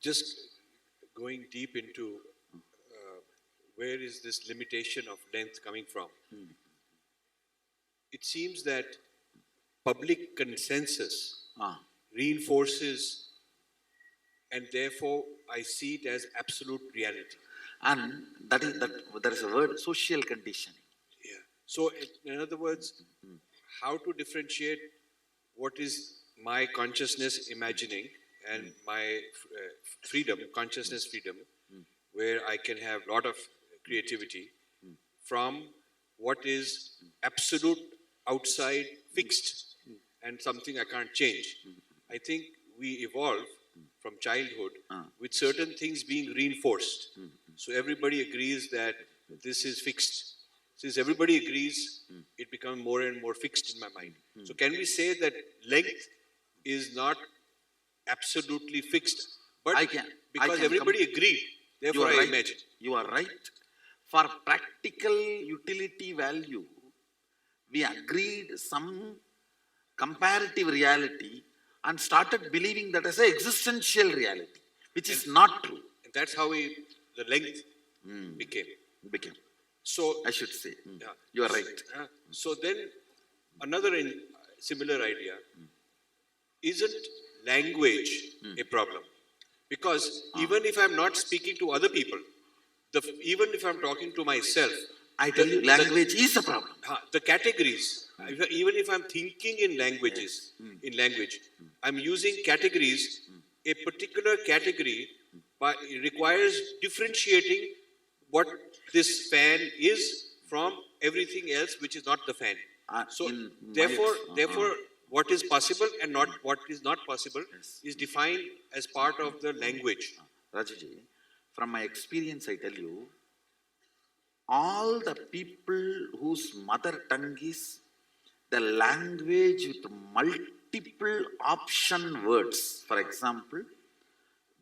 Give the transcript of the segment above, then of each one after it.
just going deep into where is this limitation of length coming from? It seems that public consensus reinforces, and therefore I see it as absolute reality. And that there is a word, social conditioning. Yeah. So, in other words, how to differentiate what is my consciousness imagining and my freedom, consciousness freedom, where I can have a lot of creativity, from what is absolute outside fixed and something I can't change. I think we evolve from childhood with certain things being reinforced. So everybody agrees that this is fixed. Since everybody agrees, it becomes more and more fixed in my mind. So can we say that length is not absolutely fixed? But because everybody agreed, therefore I imagine. You are right. For practical utility value, we agreed some comparative reality and started believing that as an existential reality, which is not true. And that's how the length became. So I should say, you are right. So then another similar idea, isn't language a problem? Because even if I'm not speaking to other people, even if I'm talking to myself, I tell you, language is a problem. The categories, even if I'm thinking in languages, in language, I'm using categories. A particular category requires differentiating what this fan is from everything else which is not the fan. So therefore, what is possible and not what is not possible is defined as part of the language. Rajuji, from my experience, I tell you, all the people whose mother tongue is the language with multiple option words, for example,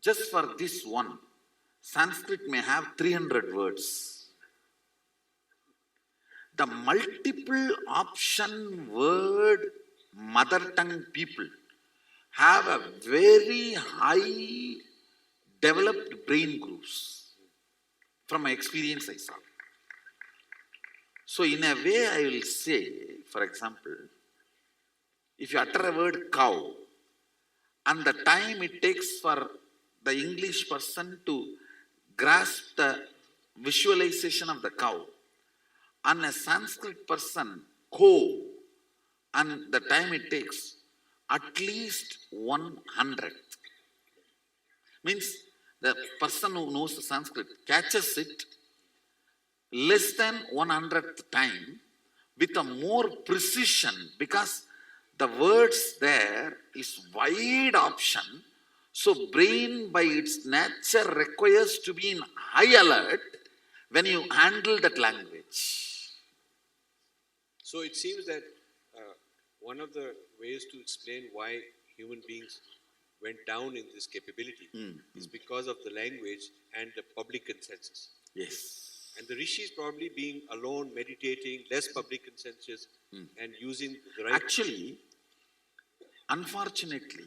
just for this one, Sanskrit may have 300 words. The multiple option word mother tongue people have a very high developed brain grooves. From my experience, I saw. So in a way, I will say, for example, if you utter a word cow, and the time it takes for the English person to grasp the visualization of the cow, and a Sanskrit person, ko, and the time it takes, at least 100th. Means the person who knows the Sanskrit catches it less than 100th time with a more precision, because the words there is wide option. So brain by its nature requires to be in high alert when you handle that language. So it seems that one of the ways to explain why human beings went down in this capability is because of the language and the public consensus. Yes. And the rishis probably being alone, meditating, less public consensus, and using the right... Actually, unfortunately,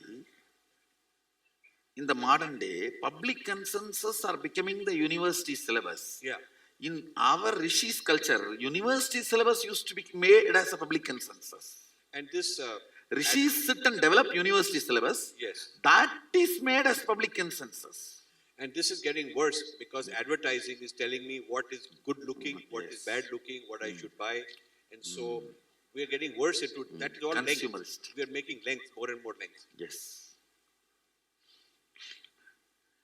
in the modern day, public consensus are becoming the university syllabus. Yeah. In our rishis culture, university syllabus used to be made as a public consensus. And this... rishis sit and develop university syllabus. Yes. That is made as public consensus. And this is getting worse because advertising is telling me what is good looking, what is bad looking, what I should buy. And so we are getting worse into that is all length. We are making length, more and more length. Yes.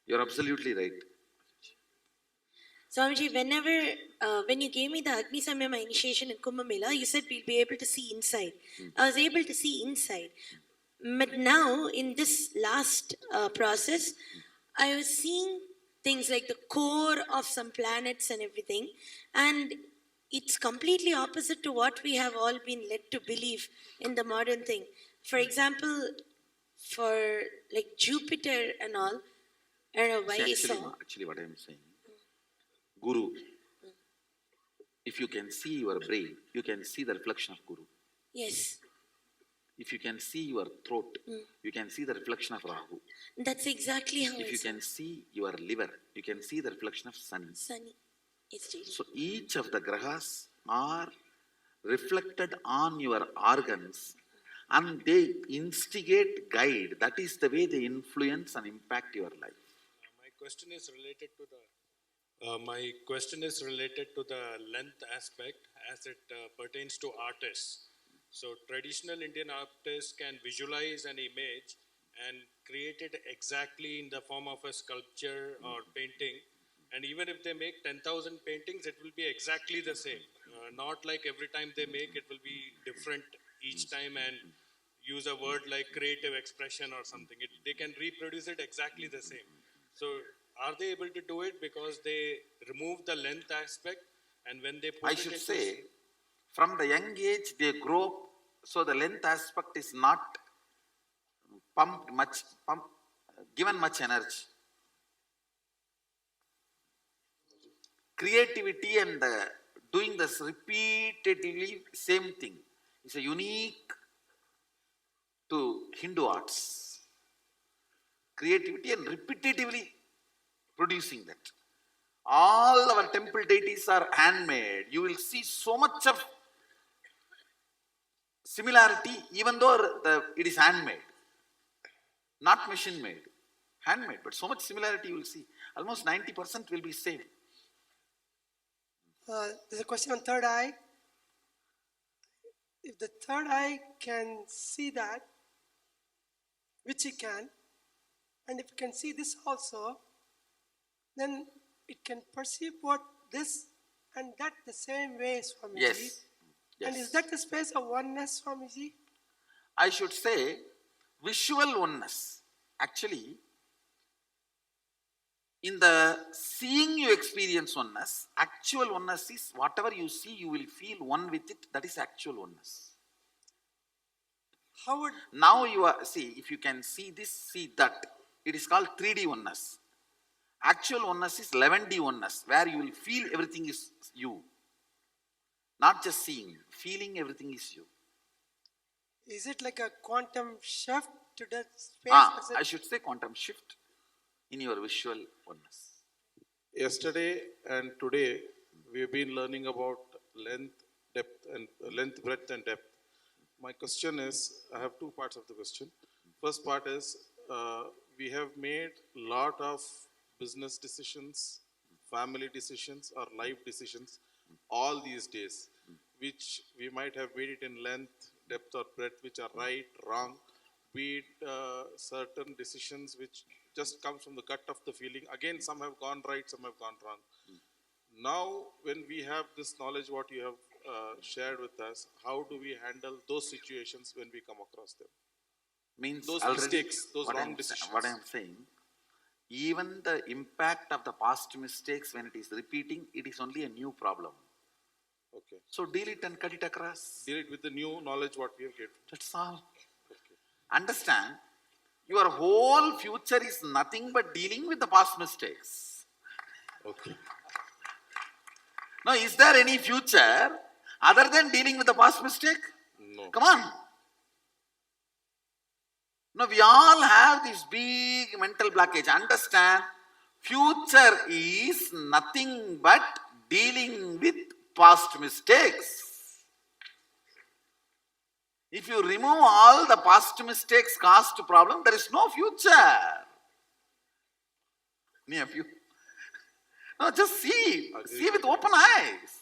You're absolutely right. Swamiji, when you gave me the Agni Samyama initiation in Kumbh Mela, you said we'll be able to see inside. I was able to see inside. But now, in this last process, I was seeing things like the core of some planets and everything, and it's completely opposite to what we have all been led to believe in the modern thing. For example, for like Jupiter and all, I don't know why I saw. Actually, what I am saying, Guru, if you can see your brain, you can see the reflection of Guru. Yes. If you can see your throat, you can see the reflection of Rahu. That's exactly how If I you saw can see your liver, you can see the reflection of sun. Sunny. It's daily. So each of the grahas are reflected on your organs and they instigate, guide. That is the way they influence and impact your life. My question is related to the length aspect as it pertains to artists. So traditional Indian artists can visualize an image and create it exactly in the form of a sculpture or painting. And even if they make 10,000 paintings, it will be exactly the same. Not like every time they make, it will be different each time and use a word like creative expression or something. They can reproduce it exactly the same. So are they able to do it because they remove the length aspect, and when they put I it should into say, from the young age, they grow up, so the length aspect is not given much energy. Creativity and doing this repeatedly same thing is a unique to Hindu arts. Creativity and repetitively producing that. All our temple deities are handmade. You will see so much of similarity even though it is handmade. Not machine made. Handmade. But so much similarity you will see. Almost 90% will be same. There's a question on third eye. If the third eye can see that, which it can, and if it can see this also, then it can perceive what this and that the same way, Swamiji. Yes. And Yes. is that the space of oneness, Swamiji? I should say visual oneness. Actually, in the seeing you experience oneness, actual oneness is whatever you see, you will feel one with it. That is actual oneness. How would Now you are, see, if you can see this, see that, it is called 3D oneness. Actual oneness is 11D oneness, where you will feel everything is you. Not just seeing, feeling everything is you. is it like a quantum shift to that space? Or is it- I should say quantum shift in your visual oneness. Yesterday and today, we've been learning about length, depth, and length, breadth, and depth. My question is, I have two parts of the question. First part is, we have made lot of business decisions, family decisions, or life decisions all these days, which we might have made it in length, depth, or breadth, which are right, wrong, be it certain decisions which just comes from the gut of the feeling. Again, some have gone right, some have gone wrong. Now, when we have this knowledge, what you have shared with us, how do we handle those situations when we come across them? Means Those already, mistakes, those what wrong I'm decisions. what I am saying, even the impact of the past mistakes when it is repeating, it is only a new problem. Okay. So deal it and cut it across. Deal it with the new knowledge what we have gained. That's all. Understand, your whole future is nothing but dealing with the past mistakes. Okay. Now, is there any future other than dealing with the past mistake? No. Come on. Now, we all have this big mental blockage. Understand, future is nothing but dealing with past mistakes. If you remove all the past mistakes caused problem, there is no future. Any of you? No, just see. See with open eyes.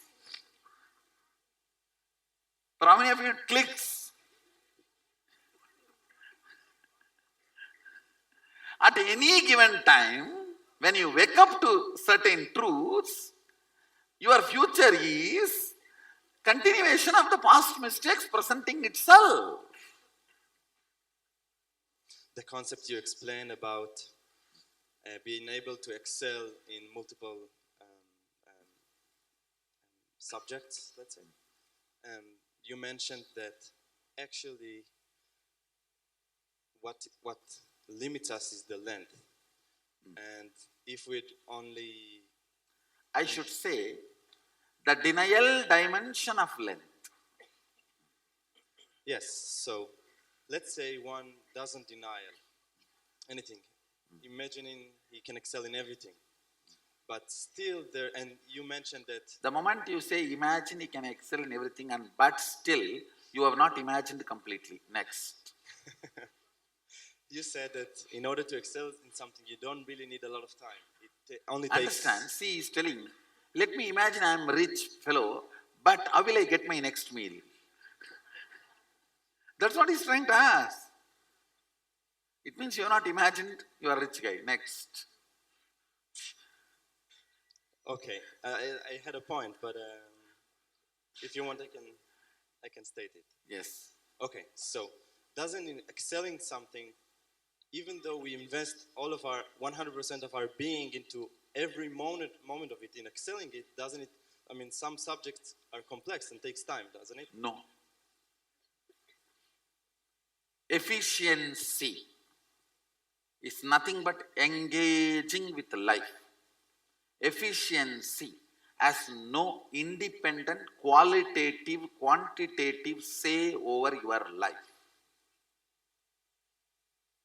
For how many of you it clicks? At any given time, when you wake up to certain truths, your future is continuation of the past mistakes presenting itself. The concept you explain about being able to excel in multiple subjects, let's say. You mentioned that actually what limits us is the length. And if we'd only... I should say, the denial dimension of length. Yes, so let's say one doesn't deny anything, imagining he can excel in everything, but still there, and you mentioned that The moment you say imagine he can excel in everything and but still you have not imagined completely. Next. you said that in order to excel in something, you don't really need a lot of time. It only takes. Understand? See, he's telling, let me imagine I am a rich fellow, but how will I get my next meal? That's what he's trying to ask. It means you have not imagined you are a rich guy. Next. Okay, I had a point, but if you want, I can state it. Yes. Okay, so doesn't in excelling something, even though we invest all of our 100% of our being into every moment of it in excelling it, doesn't it? I mean, some subjects are complex and takes time, doesn't it? No. Efficiency is nothing but engaging with life. Efficiency has no independent qualitative, quantitative say over your life.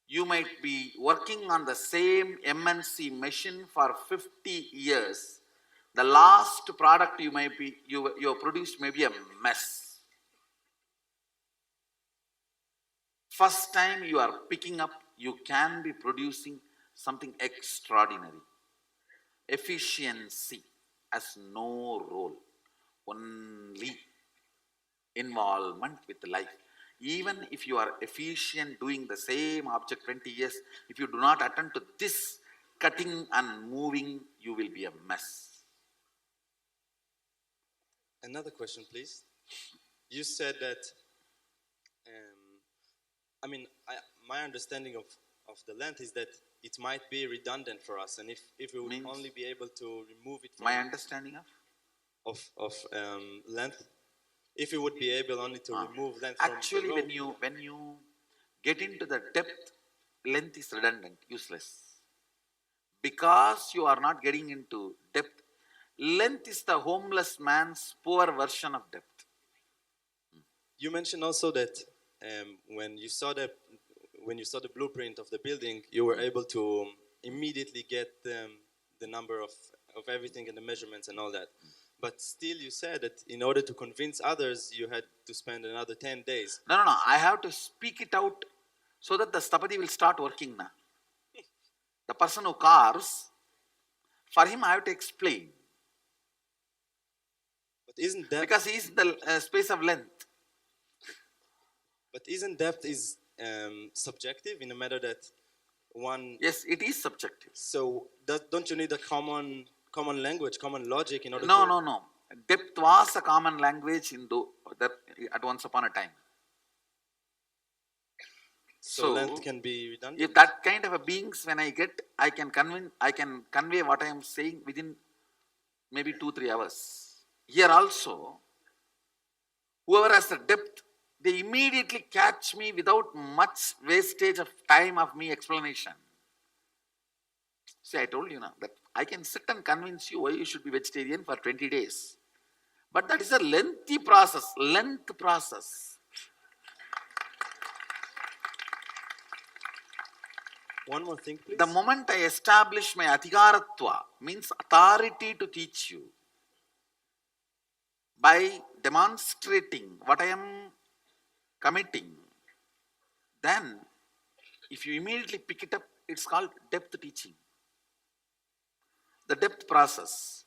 You might be working on the same MNC machine for 50 years. The last product you have produced may be a mess. First time you are picking up, you can be producing something extraordinary. Efficiency has no role, only involvement with life. Even if you are efficient doing the same object 20 years, if you do not attend to this cutting and moving, you will be a mess. Another question, please. You said that, my understanding of the length is that it might be redundant for us, and if we would Means? only be able to remove it from My understanding of? length, if we would be able only to remove length from Actually, the rope, when you get into the depth, length is redundant, useless. Because you are not getting into depth, length is the homeless man's poor version of depth. you mentioned also that when you saw the blueprint of the building, you were able to immediately get the number of everything and the measurements and all that. But still, you said that in order to convince others, you had to spend another 10 days. No, I have to speak it out so that the Stapati will start working now. The person who carves, for him I have to explain. But isn't depth? Because he is in the space of length. But isn't depth is subjective in a matter that one? Yes, it is subjective. So don't you need a common language, common logic in order? No. Depth was a common language at once upon a time. So length can be redundant. If that kind of a beings when I get, I can convey what I am saying within maybe 2-3 hours. Here also, whoever has the depth, they immediately catch me without much wastage of time of me explanation. See, I told you now that I can sit and convince you why you should be vegetarian for 20 days. But that is a lengthy process, One more thing, please. The moment I establish my adhikaratva, means authority to teach you, by demonstrating what I am committing, then if you immediately pick it up, it's called depth teaching. The depth process.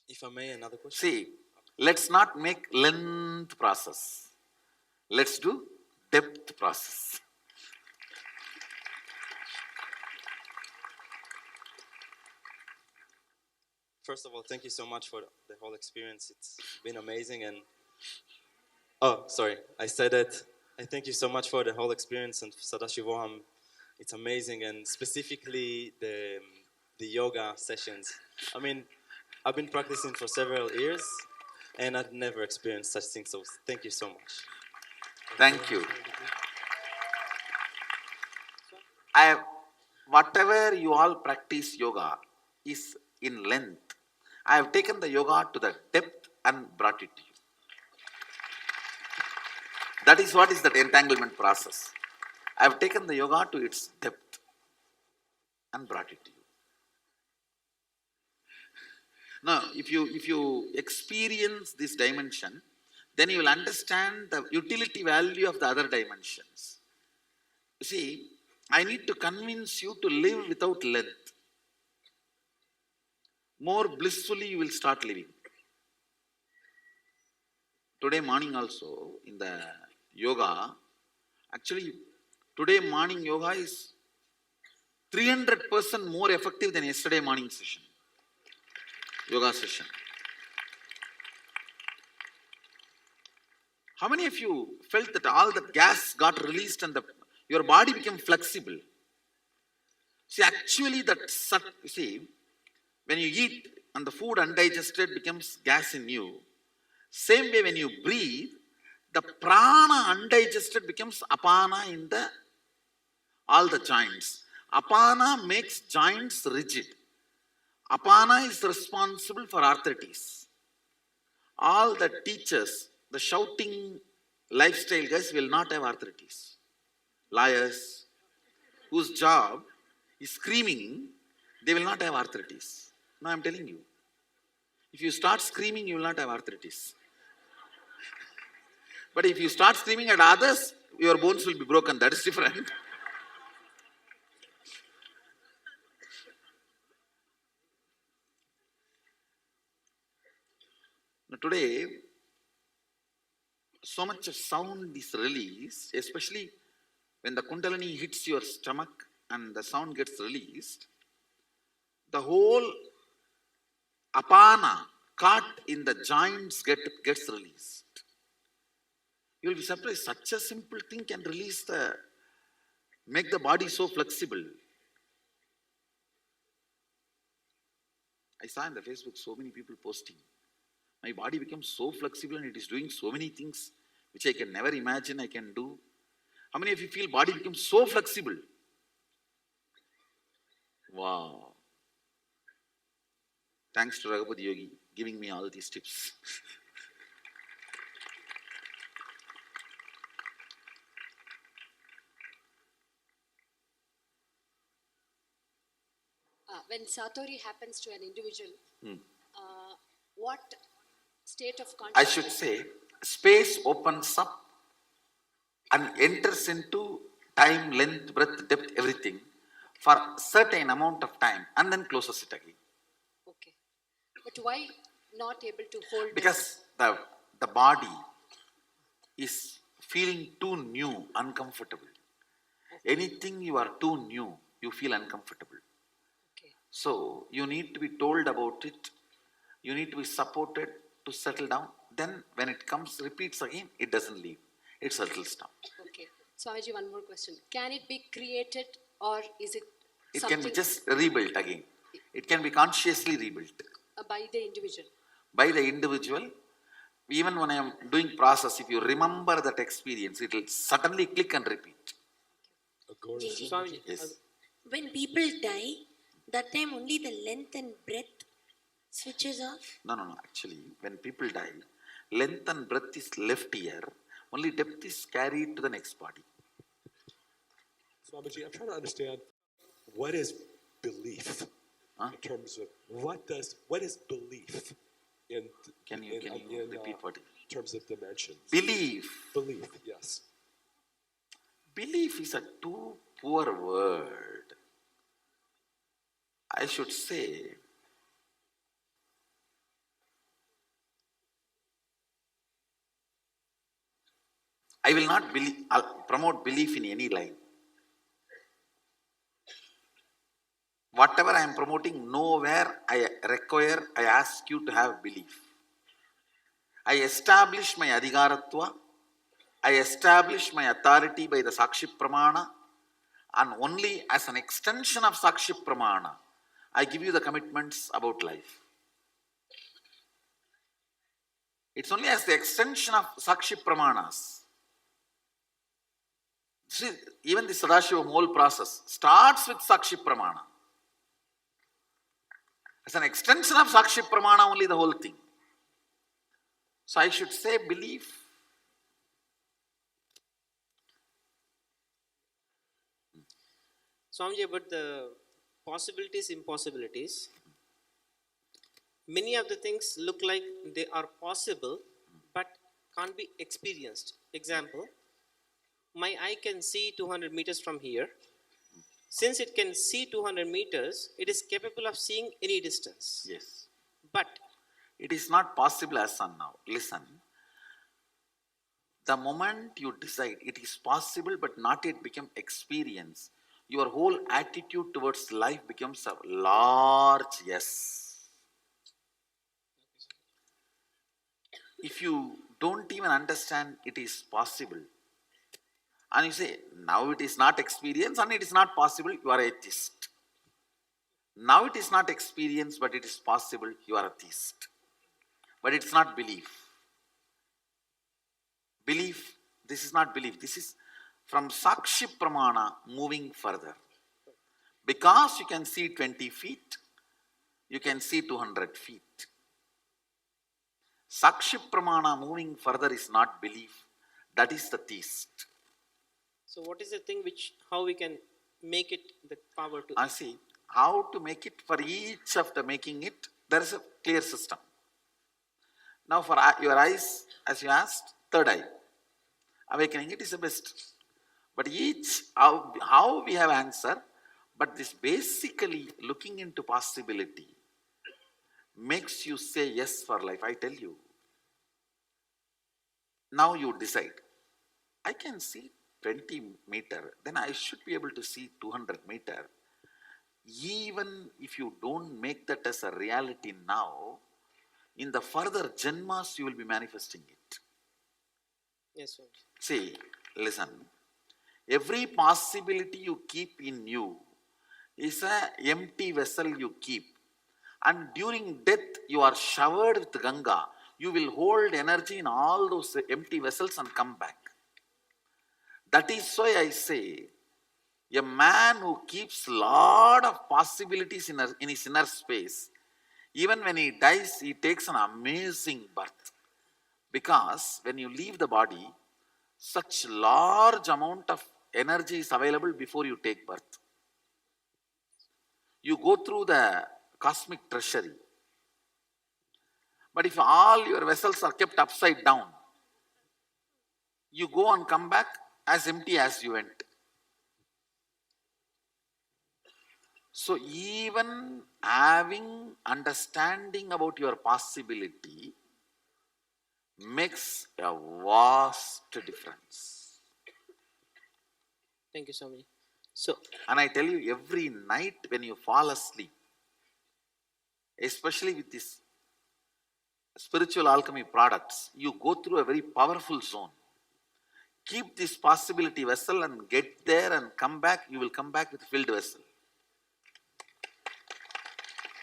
If I may, another question. See, let's not make length process. Let's do depth process. First of all, thank you so much for the whole experience. It's been amazing. And I said that I thank you so much for the whole experience and Sadashivoham. It's amazing, and specifically the yoga sessions. I mean, I've been practicing for several years, and I've never experienced such things. So thank you so much. Thank you. Whatever you all practice yoga is in length. I have taken the yoga to the depth and brought it to you. That is what is that entanglement process. I have taken the yoga to its depth and brought it to you. Now, if you experience this dimension, then you will understand the utility value of the other dimensions. You see, I need to convince you to live without length. More blissfully you will start living. Today morning also in the yoga, actually today morning yoga is 300% more effective than yesterday morning session. Yoga session. How many of you felt that all the gas got released and your body became flexible? See, actually when you eat and the food undigested becomes gas in you, same way when you breathe, the prana undigested becomes apana in all the joints. Apana makes joints rigid. Apana is responsible for arthritis. All the teachers, the shouting lifestyle guys will not have arthritis. Liars, whose job is screaming, they will not have arthritis. No, I am telling you. If you start screaming, you will not have arthritis. But if you start screaming at others, your bones will be broken. That is different. Now today, so much of sound is released, especially when the Kundalini hits your stomach and the sound gets released, the whole apana caught in the joints gets released. You will be surprised, such a simple thing can make the body so flexible. I saw in the Facebook so many people posting. My body becomes so flexible and it is doing so many things which I can never imagine I can do. How many of you feel body becomes so flexible? Wow. Thanks to Raghupati Yogi giving me all these tips. When Satori happens to an individual, what state of I consciousness? should say, space opens up and enters into time, length, breadth, depth, everything for a certain amount of time and then closes it again. Okay. But why not able to hold Because the body is feeling too new, uncomfortable. Anything you are too new, you feel uncomfortable. Okay. So you need to be told about it. You need to be supported to settle down. Then when it comes, repeats again, it doesn't leave. It settles down. Okay. Swamiji, one more question. Can it be created or is it It something can be just rebuilt again. It can be consciously rebuilt by the individual? by the individual. Even when I am doing process, if you remember that experience, it will suddenly click and repeat. JJ, Yes. when people die, that time only the length and breadth switches off. No. Actually, when people die, length and breadth is left here. Only depth is carried to the next body. Swamiji, I'm trying to understand what is belief Huh? in terms of what is belief in Can you repeat what? terms of dimensions? Belief. Belief, yes. Belief is a too poor word. I should say, I will not promote belief in any line. Whatever I am promoting, nowhere I ask you to have belief. I establish my adhikaratva, I establish my authority by the Sakshi Pramana, and only as an extension of Sakshi Pramana, I give you the commitments about life. It's only as the extension of Sakshi Pramanas. See, even the Sadashivam whole process starts with Sakshi Pramana. As an extension of Sakshi Pramana, only the whole thing. So I should say belief. Swamiji, about the possibilities, impossibilities, many of the things look like they are possible but can't be experienced. Example, my eye can see 200 meters from here. Since it can see 200 meters, it is capable of seeing any distance. Yes. But It is not possible as on now. Listen. The moment you decide it is possible but not yet become experience, your whole attitude towards life becomes a large yes. If you don't even understand it is possible, and you say, now it is not experience and it is not possible, you are atheist. Now it is not experience but it is possible, you are a theist. But it's not belief. Belief, this is not belief. This is from Sakshi Pramana moving further. Because you can see 20 feet, you can see 200 feet. Sakshi Pramana moving further is not belief. That is the theist. so what is the thing which, how we can make it the power to? I see how to make it for each of the making it, there is a clear system. Now for your eyes, as you asked, third eye. Awakening it is the best. But each, how we have answer, but this basically looking into possibility makes you say yes for life. I tell you. Now you decide. I can see 20 meter, then I should be able to see 200 meter. Even if you don't make that as a reality now, in the further janmas you will be manifesting it. Yes, Swamiji. See, listen. Every possibility you keep in you is an empty vessel you keep. And during death, you are showered with Ganga. You will hold energy in all those empty vessels and come back. That is why I say, a man who keeps lot of possibilities in his inner space, even when he dies, he takes an amazing birth. Because when you leave the body, such large amount of energy is available before you take birth. You go through the cosmic treasury. But if all your vessels are kept upside down, you go and come back as empty as you went. So even having understanding about your possibility makes a vast difference. Thank you, Swamiji. So, And I tell you, every night when you fall asleep, especially with this spiritual alchemy products, you go through a very powerful zone. Keep this possibility vessel and get there and come back, you will come back with filled vessel.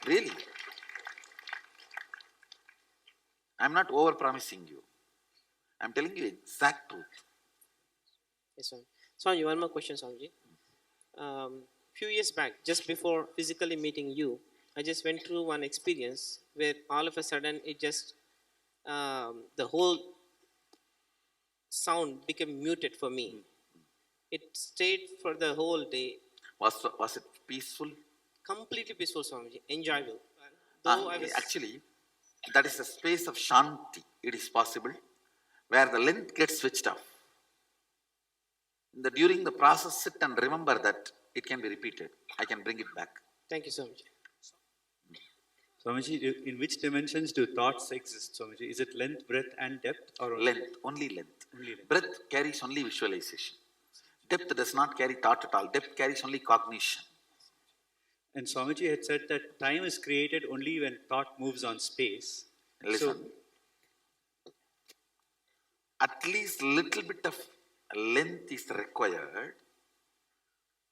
Really. I'm not over promising you. I'm telling you exact truth. yes, Swamiji. Swamiji, one more question, Swamiji. Few years back, just before physically meeting you, I just went through one experience where all of a sudden it just, the whole sound became muted for me. It stayed for the whole day, Was it peaceful? completely peaceful, Swamiji, enjoyable. Though I was, Actually, that is a space of shanti. It is possible where the length gets switched off. During the process, sit and remember that it can be repeated. I can bring it back. thank you, Swamiji. Swamiji, in which dimensions do thoughts exist, Swamiji? Is it length, breadth, and depth, or Length, only length. Only length. Breadth carries only visualization. Depth does not carry thought at all. Depth carries only cognition. And Swamiji had said that time is created only when thought moves on space. Listen. At least little bit of length is required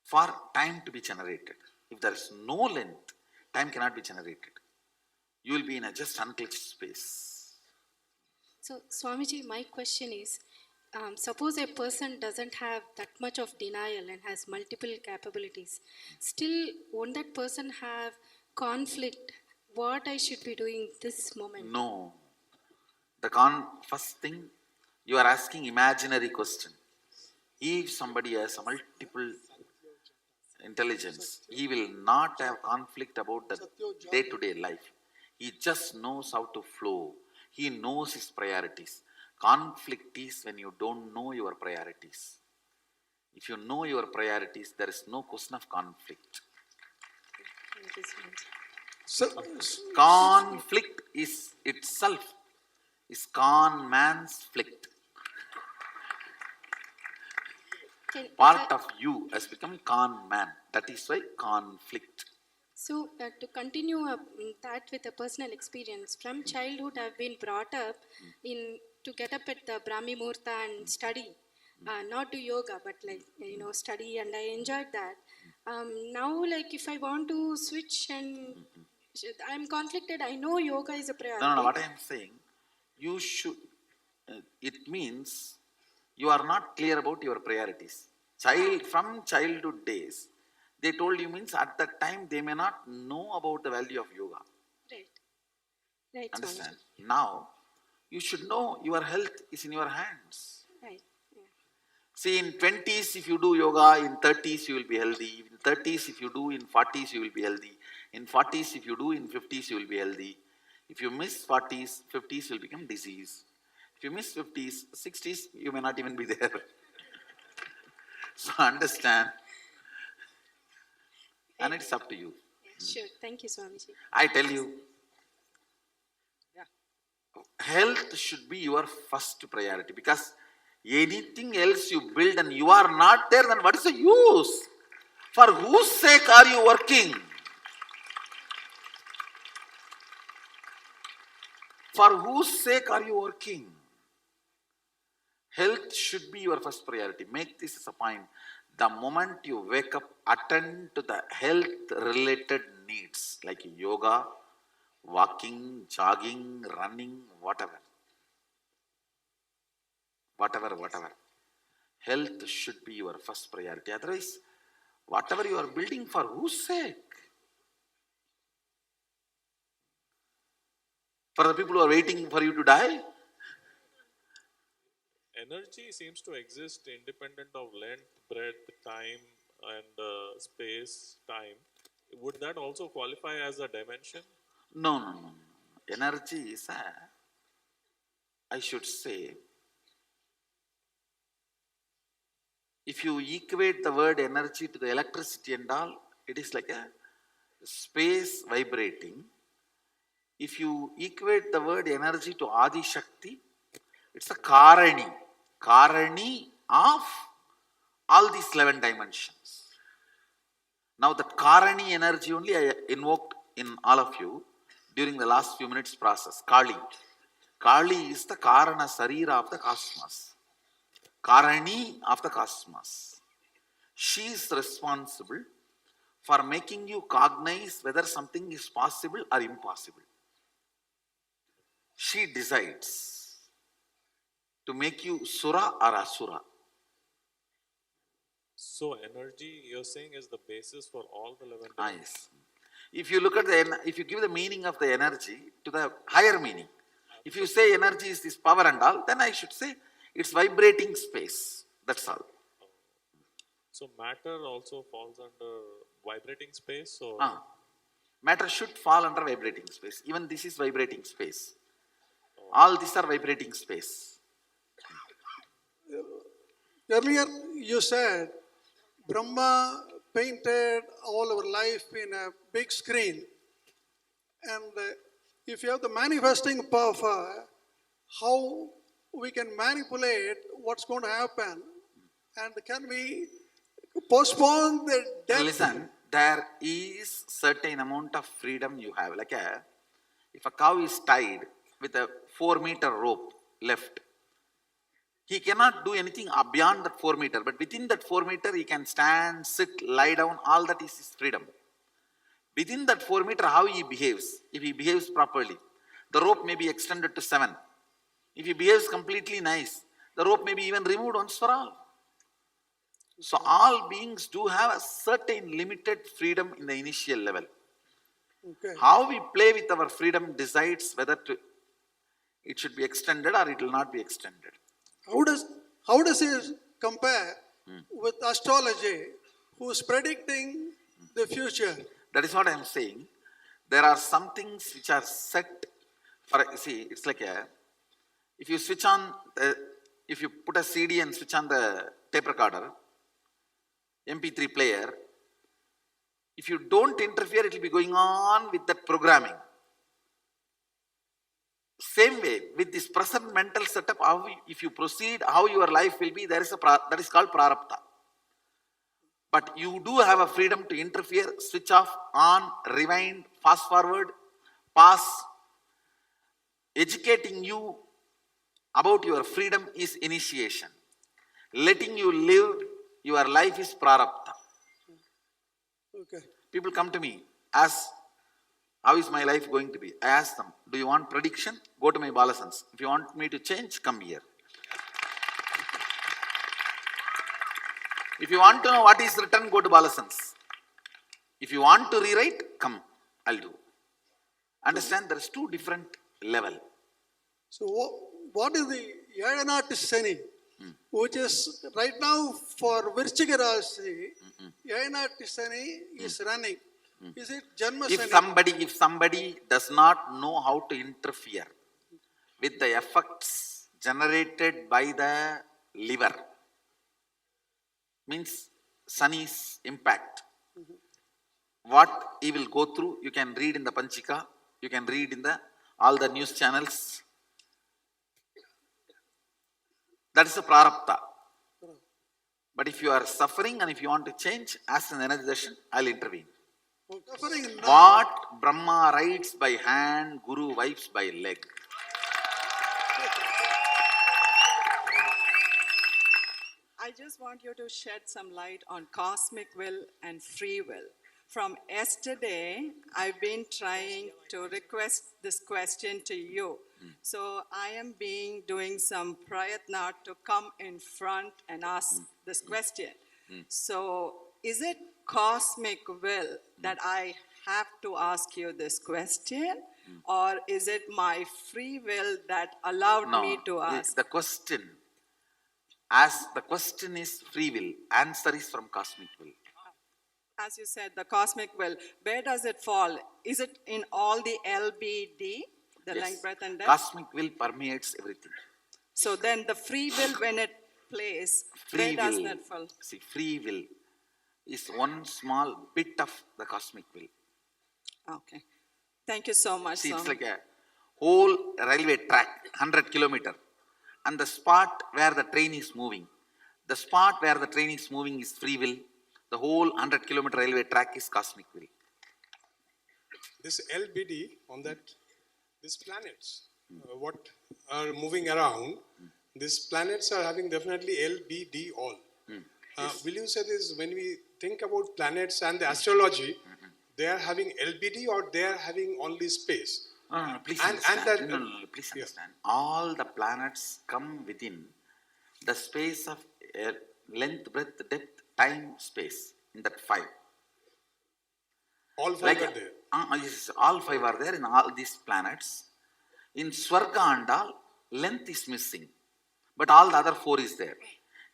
for time to be generated. If there is no length, time cannot be generated. You will be in a just unclutched space. So, Swamiji, my question is, suppose a person doesn't have that much of denial and has multiple capabilities, still won't that person have conflict? What I should be doing this moment? No. First thing, you are asking imaginary question. If somebody has a multiple intelligence, he will not have conflict about the day-to-day life. He just knows how to flow. He knows his priorities. Conflict is when you don't know your priorities. If you know your priorities, there is no question of conflict. Thank you so much. So, Conflict is itself is con man's flict. Part of you has become con man. That is why conflict. So, to continue that with a personal experience, from childhood I've been brought up in to get up at the Brahmi Muhurta and study, not do yoga, but like, study, and I enjoyed that. Now, like, if I want to switch and I'm conflicted, I know yoga is a priority. No, what I am saying, you should, it means you are not clear about your priorities. From childhood days, they told you means at that time they may not know about the value of yoga. Right. Right, Understand? Swamiji. Now, you should know your health is in your hands. Right. Yeah. See, in 20s if you do yoga, in 30s you will be healthy. In 30s if you do, in 40s you will be healthy. In 40s if you do, in 50s you will be healthy. If you miss 40s, 50s will become disease. If you miss 50s, 60s, you may not even be there. So understand. And it's up to you. Yeah, sure. Thank you, Swamiji. I tell you, health should be your first priority, because anything else you build and you are not there, then what is the use? For whose sake are you working? For whose sake are you working? Health should be your first priority. Make this as a point. The moment you wake up, attend to the health-related needs like yoga, walking, jogging, running, whatever. Whatever. Health should be your first priority. Otherwise, whatever you are building, for whose sake? For the people who are waiting for you to die? Energy seems to exist independent of length, breadth, time, and space, time. Would that also qualify as a dimension? No. Energy is I should say, if you equate the word energy to the electricity and all, it is like a space vibrating. If you equate the word energy to Adi Shakti, it's a Karani of all these 11 dimensions. Now that Karani energy only I invoked in all of you during the last few minutes process, Kali. Kali is the Karana Sarira of the cosmos. Karani of the cosmos. She is responsible for making you cognize whether something is possible or impossible. She decides to make you Sura or Asura. So energy, you're saying, is the basis for all the 11 Ah, dimensions? yes. If you look at if you give the meaning of the energy to the higher meaning, if you say energy is this power and all, then I should say it's vibrating space. That's all. So matter also falls under vibrating space, or Matter should fall under vibrating space. Even this is vibrating space. All these are vibrating space. earlier you said Brahma painted all our life in a big screen. And if you have the manifesting power, how we can manipulate what's going to happen? And can we postpone the death? Listen, there is certain amount of freedom you have. Like if a cow is tied with a 4-meter rope left, he cannot do anything beyond that 4 meter, but within that 4 meter he can stand, sit, lie down, all that is his freedom. Within that 4 meter, how he behaves, if he behaves properly, the rope may be extended to 7. If he behaves completely nice, the rope may be even removed once for all. So all beings do have a certain limited freedom in the initial level. Okay. How we play with our freedom decides whether to it should be extended or it will not be extended. How does it compare with astrology, who's predicting the future? That is what I am saying. There are some things which are set for, see, it's like if you switch on, if you put a CD and switch on the tape recorder, MP3 player, if you don't interfere, it will be going on with that programming. Same way, with this present mental setup, if you proceed, how your life will be, that is called prarabdha. But you do have a freedom to interfere, switch off, on, rewind, fast forward, pass. Educating you about your freedom is initiation. Letting you live your life is prarabdha. Okay. People come to me, ask, how is my life going to be? I ask them, do you want prediction? Go to my Balasans. If you want me to change, come here. If you want to know what is written, go to Balasans. If you want to rewrite, come, I'll do. Understand, there is two different level. So what is the Yadanati Sani, which is right now for Virchiga Rasi, Yadanati Sani is running. Is it Janma Sani? If somebody does not know how to interfere with the effects generated by the liver, means Sani's impact, what he will go through, you can read in the Panchika, you can read in all the news channels. That is a prarabdha. But if you are suffering and if you want to change, ask an energy session, I'll intervene. Suffering now. What Brahma writes by hand, Guru wipes by leg. I just want you to shed some light on cosmic will and free will. From yesterday, I've been trying to request this question to you. So I am doing some prayatna to come in front and ask this question. So is it cosmic will that I have to ask you this question? Or is it my free will that allowed me to ask? The question, as the question is free will, answer is from cosmic will. As you said, the cosmic will, where does it fall? Is it in all the LBD, the length, breadth and depth? Cosmic will permeates everything. So then the free will, when it plays, where does that fall? See, free will is one small bit of the cosmic will. Okay. Thank you so much. See, it's like a whole railway track, 100 kilometers. And the spot where the train is moving, the spot where the train is moving is free will. The whole 100-kilometer railway track is cosmic will. This LBD on that, these planets, what are moving around, these planets are having definitely LBD all. Will you say this, when we think about planets and the astrology, they are having LBD or they are having only space? Please understand. Please understand. All the planets come within the space of length, breadth, depth, time, space, in that 5. All 5 are there? Yes, all 5 are there in all these planets. In Swarga and all, length is missing, but all the other 4 is there.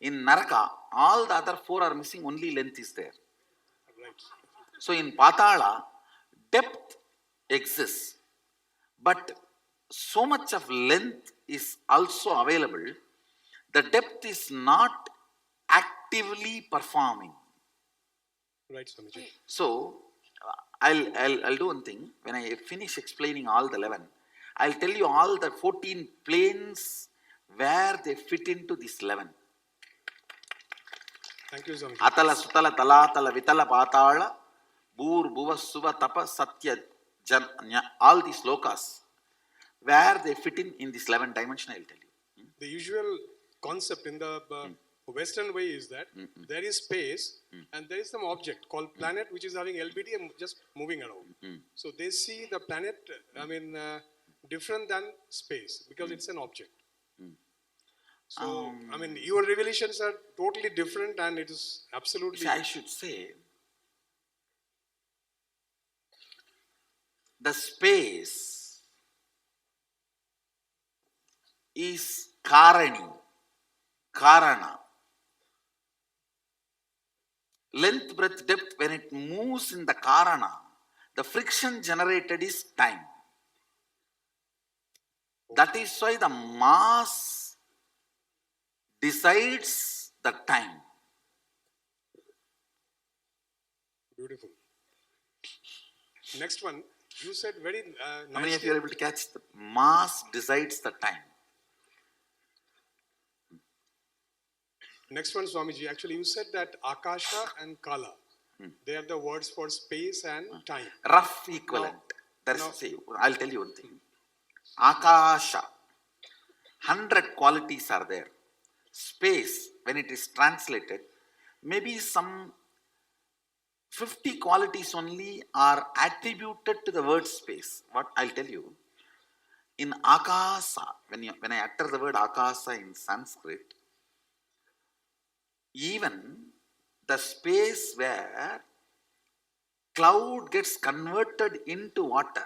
In Naraka, all the other 4 are missing, only length is there. Right. So in Patala, depth exists, but so much of length is also available. The depth is not actively performing. Right, Swamiji. So, I'll do one thing. When I finish explaining all the 11, I'll tell you all the 14 planes where they fit into this 11. Thank you, Swamiji. Atala, Sutala, Talatala, Vitala, Patala, Bur, Bhuva, Suva, Tapa, Satya, Janya, all these lokas, where they fit in this 11 dimension, I'll tell you. The usual concept in the Western way is that there is space and there is some object called planet which is having LBD and just moving around. So they see the planet, different than space because it's an object. So, your revelations are totally different and it is absolutely... See, I should say, the space is Karani, Karana. Length, breadth, depth, when it moves in the Karana, the friction generated is time. That is why the mass decides the time. Beautiful. Next one, you said very How many of nicely. you are able to catch the mass decides the time? Next one, Swamiji. Actually, you said that Akasha and Kala, they are the words for space and time. Rough equivalent. See, I'll tell you one thing. Akasha, 100 qualities are there. Space, when it is translated, maybe some 50 qualities only are attributed to the word space. What I'll tell you, in Akasa, when I utter the word Akasa in Sanskrit, even the space where cloud gets converted into water,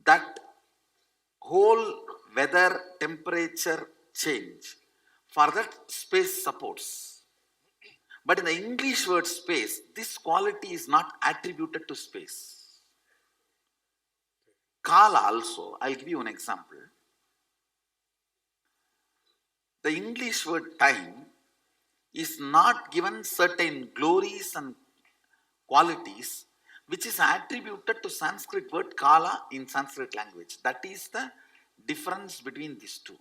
that whole weather temperature change, for that space supports. But in the English word space, this quality is not attributed to space. Kala also, I'll give you an example. The English word time is not given certain glories and qualities which is attributed to Sanskrit word Kala in Sanskrit language. That is the difference between these two.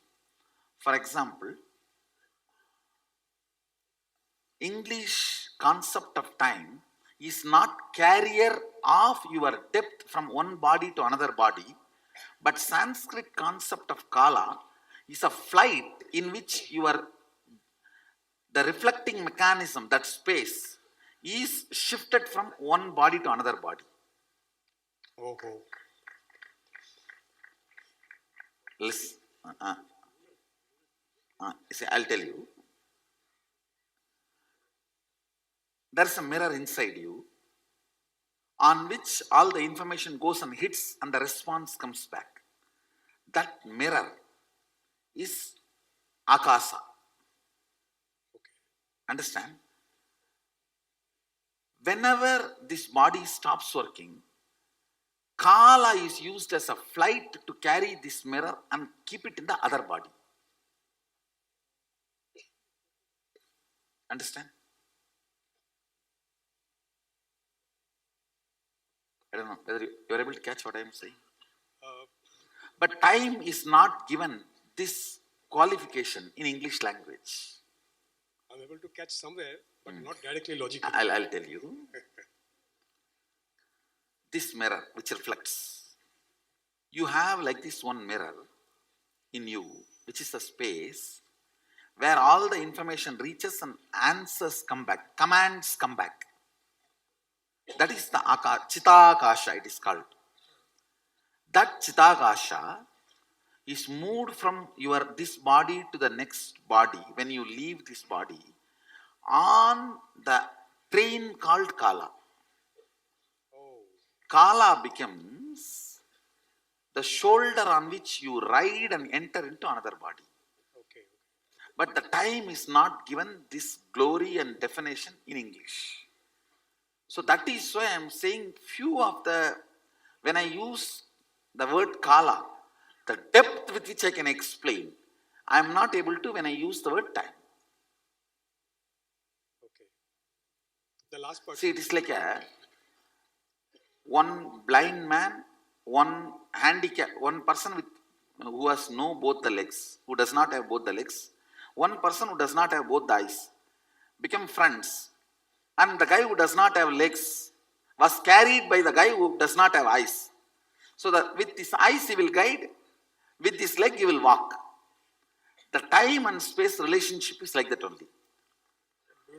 For example, English concept of time is not carrier of your depth from one body to another body, but Sanskrit concept of Kala is a flight in which the reflecting mechanism, that space, is shifted from one body to another body. Oh. Listen, see, I'll tell you. There's a mirror inside you on which all the information goes and hits and the response comes back. That mirror is Akasa. Understand? Whenever this body stops working, Kala is used as a flight to carry this mirror and keep it in the other body. Understand? I don't know whether you are able to catch what I am saying. But time is not given this qualification in English language. I'm able to catch somewhere, but not directly logically. I'll tell you. This mirror which reflects, you have like this one mirror in you, which is a space where all the information reaches and answers come back, commands come back. That is the Chitakasha, it is called. That Chitakasha is moved from this body to the next body when you leave this body on the train called Kala. Kala becomes the shoulder on which you ride and enter into another body. But the time is not given this glory and definition in English. So that is why I am saying when I use the word Kala, the depth with which I can explain, I am not able to when I use the word time. The last part. See, it is like one blind man, one person who has both the legs, who does not have both the legs, one person who does not have both the eyes, become friends. And the guy who does not have legs was carried by the guy who does not have eyes. So that with his eyes he will guide, with his leg he will walk. The time and space relationship is like that only.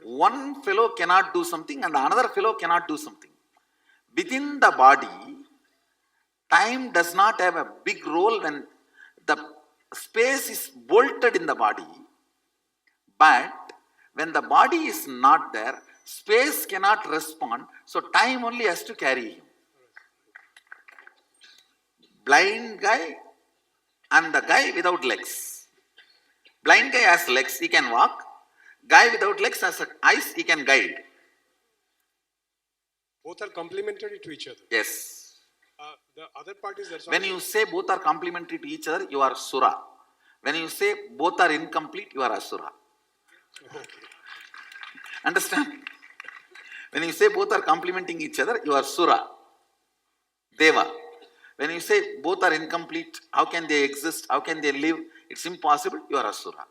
One fellow cannot do something and the another fellow cannot do something. Within the body, time does not have a big role when the space is bolted in the body. But when the body is not there, space cannot respond, so time only has to carry him. Blind guy and the guy without legs. Blind guy has legs, he can walk. Guy without legs has eyes, he can guide. Both are complementary to each other. Yes. The other part is that When you say both are complementary to each other, you are Sura. When you say both are incomplete, you are Asura. Okay. Understand? When you say both are complementing each other, you are Sura, Deva. When you say both are incomplete, how can they exist? How can they live? It's impossible, you are Asura.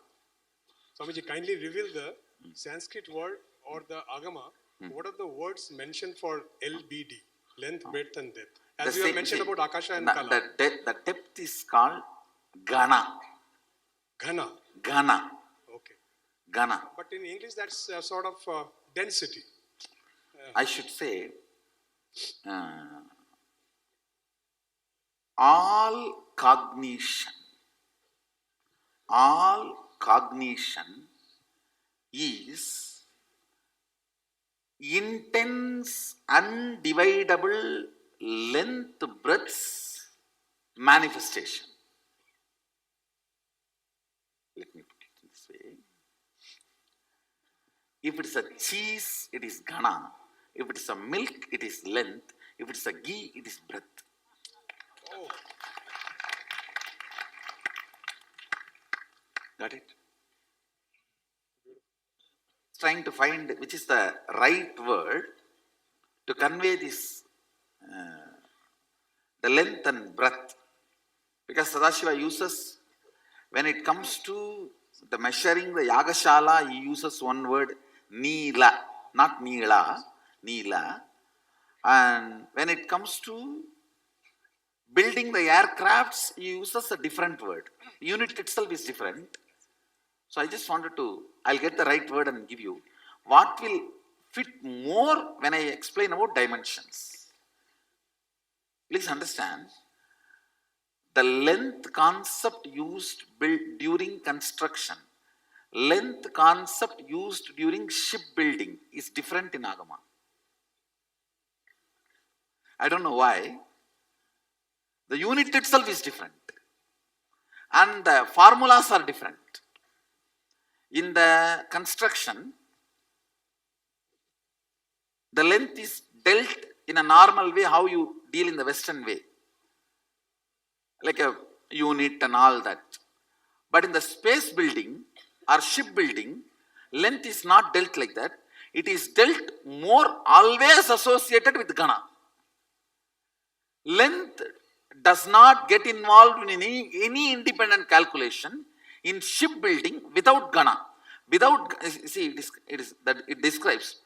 Swamiji, kindly reveal the Sanskrit word or the Agama. What are the words mentioned for LBD, length, breadth, and depth? As you have mentioned about Akasha and Kala. The depth is called Gana. Ghana. Gana. Okay. Gana. But in English, that's sort of density. I should say, all cognition is intense, undividable length, breadth manifestation. Let me put it this way. If it is a cheese, it is Gana. If it is a milk, it is length. If it is a ghee, it is breadth. Oh. Got it? Trying to find which is the right word to convey this, the length and breadth. Because Sadashiva uses, when it comes to the measuring the Yagashala, he uses one word, Neela, not Neela, Neela. And when it comes to building the aircrafts, he uses a different word. The unit itself is different. So I just wanted to, I'll get the right word and give you. What will fit more when I explain about dimensions? Please understand, the length concept used during construction, length concept used during shipbuilding is different in Agama. I don't know why. The unit itself is different. And the formulas are different. In the construction, the length is dealt in a normal way, how you deal in the Western way. Like a unit and all that. But in the space building or shipbuilding, length is not dealt like that. It is dealt more always associated with Gana. Length does not get involved in any independent calculation in shipbuilding without Gana. Without, see, it describes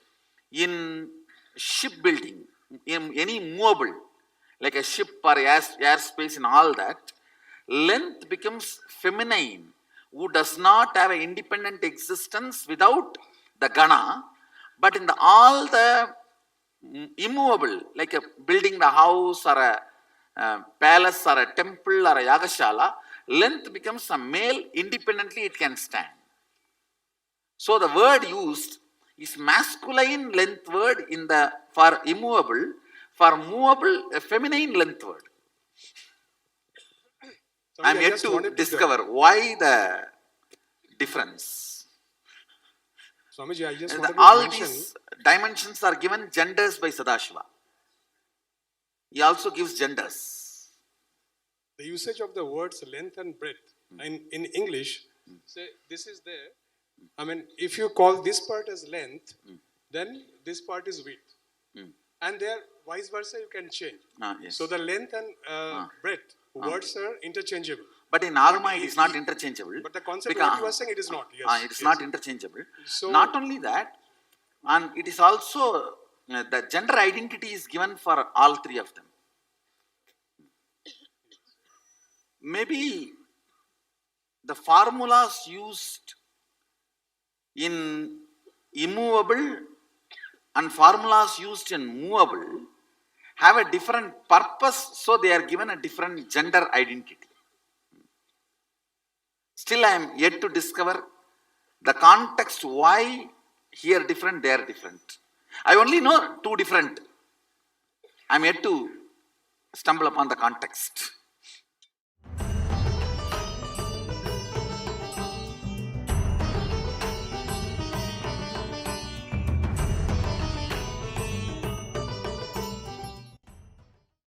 in shipbuilding, in any movable, like a ship or airspace and all that, length becomes feminine, who does not have an independent existence without the Gana. But in all the immovable, like a building the house or a palace or a temple or a Yagashala, length becomes a male, independently it can stand. So the word used is masculine length word in the for immovable, for movable a feminine length word. I am yet to discover why the difference. Swamiji, I just And wanted all to mention, these dimensions are given genders by Sadashiva. He also gives genders. the usage of the words length and breadth in English, say this is there. I mean, if you call this part as length, then this part is width. And there, vice versa, you can change. Yes. So the length and breadth, words are interchangeable. But in Agama it is not interchangeable. But the concept Because- what you are saying, it is not. Yes. it is yes. not interchangeable. So- Not only that, and it is also, the gender identity is given for all three of them. Maybe the formulas used in immovable and formulas used in movable have a different purpose, so they are given a different gender identity. Still I am yet to discover the context why here different, there different. I only know two different. I am yet to stumble upon the context.